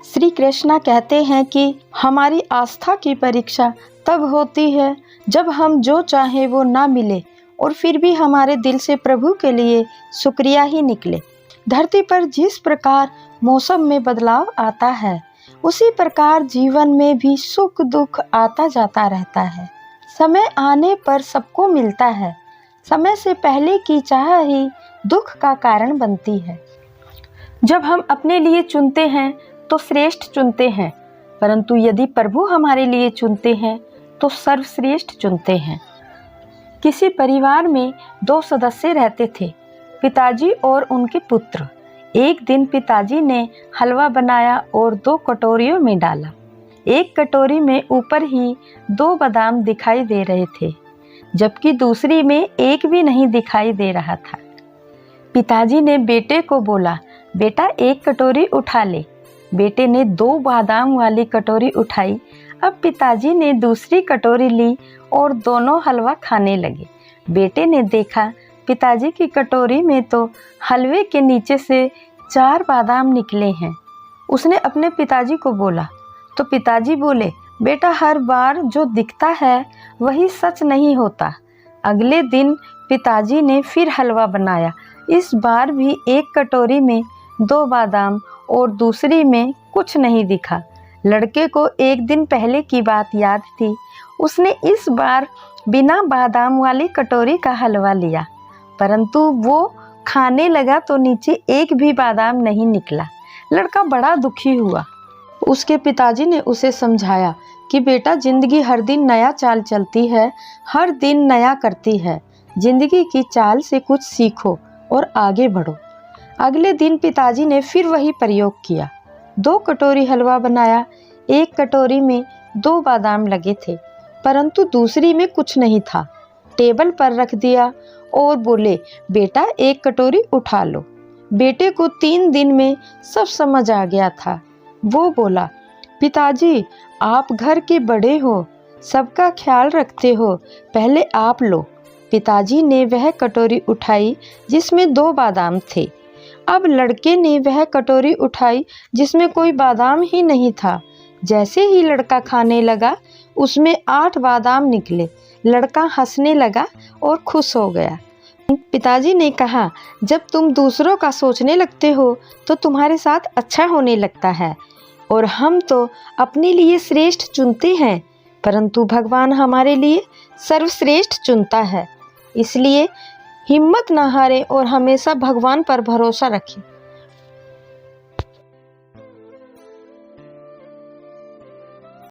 श्री कृष्णा कहते हैं कि हमारी आस्था की परीक्षा तब होती है जब हम जो चाहें वो ना मिले और फिर भी हमारे दिल से प्रभु के लिए शुक्रिया ही निकले। धरती पर जिस प्रकार मौसम में बदलाव आता है, उसी प्रकार जीवन में भी सुख दुख आता जाता रहता है। समय आने पर सबको मिलता है। समय से पहले की चाह ही दुख का कारण बनती है। जब हम अपने लिए चुनते हैं तो श्रेष्ठ चुनते हैं, परंतु यदि प्रभु हमारे लिए चुनते हैं तो सर्वश्रेष्ठ चुनते हैं। किसी परिवार में 2 सदस्य रहते थे, पिताजी और उनके पुत्र। एक दिन पिताजी ने हलवा बनाया और 2 कटोरियों में डाला। एक कटोरी में ऊपर ही 2 बादाम दिखाई दे रहे थे, जबकि दूसरी में एक भी नहीं दिखाई दे रहा था। पिताजी ने बेटे को बोला, बेटा एक कटोरी उठा ले। बेटे ने 2 बादाम वाली कटोरी उठाई। अब पिताजी ने दूसरी कटोरी ली और दोनों हलवा खाने लगे। बेटे ने देखा पिताजी की कटोरी में तो हलवे के नीचे से 4 बादाम निकले हैं। उसने अपने पिताजी को बोला, तो पिताजी बोले, बेटा हर बार जो दिखता है वही सच नहीं होता। अगले दिन पिताजी ने फिर हलवा बनाया। इस बार भी एक कटोरी में 2 बादाम और दूसरी में कुछ नहीं दिखा। लड़के को एक दिन पहले की बात याद थी। उसने इस बार बिना बादाम वाली कटोरी का हलवा लिया, परंतु वो खाने लगा तो नीचे एक भी बादाम नहीं निकला। लड़का बड़ा दुखी हुआ। उसके पिताजी ने उसे समझाया कि बेटा जिंदगी हर दिन नया चाल चलती है, हर दिन नया करती है। जिंदगी की चाल से कुछ सीखो और आगे बढ़ो। अगले दिन पिताजी ने फिर वही प्रयोग किया। 2 कटोरी हलवा बनाया। एक कटोरी में 2 बादाम लगे थे, परंतु दूसरी में कुछ नहीं था। टेबल पर रख दिया और बोले, बेटा एक कटोरी उठा लो। बेटे को 3 दिन में सब समझ आ गया था। वो बोला, पिताजी आप घर के बड़े हो, सबका ख्याल रखते हो, पहले आप लो। पिताजी ने वह कटोरी उठाई जिसमें 2 बादाम थे। अब लड़के ने वह कटोरी उठाई जिसमें कोई बादाम ही नहीं था। जैसे ही लड़का खाने लगा, उसमें 8 बादाम निकले। लड़का हंसने लगा और खुश हो गया। पिताजी ने कहा, जब तुम दूसरों का सोचने लगते हो तो तुम्हारे साथ अच्छा होने लगता है। और हम तो अपने लिए श्रेष्ठ चुनते हैं, परंतु भगवान हमारे लिए सर्वश्रेष्ठ चुनता है। इसलिए हिम्मत न हारें और हमेशा भगवान पर भरोसा रखें।